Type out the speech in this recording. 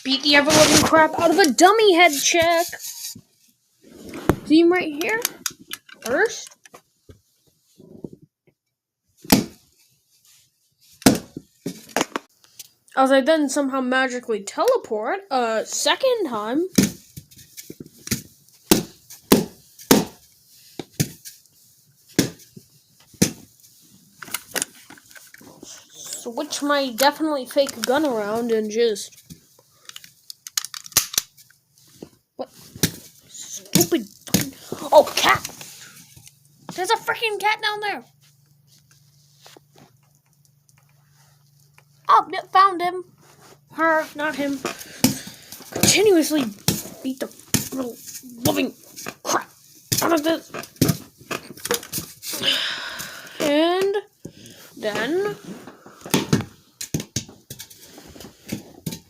beat the ever-living crap out of a dummy head check. See him right here? First. As I then somehow magically teleport a second time. Switch my definitely fake gun around and just... What? Stupid... Oh, cat! There's a freaking cat down there! Oh, found him. Her, not him. Continuously beat the little loving crap out of this. And then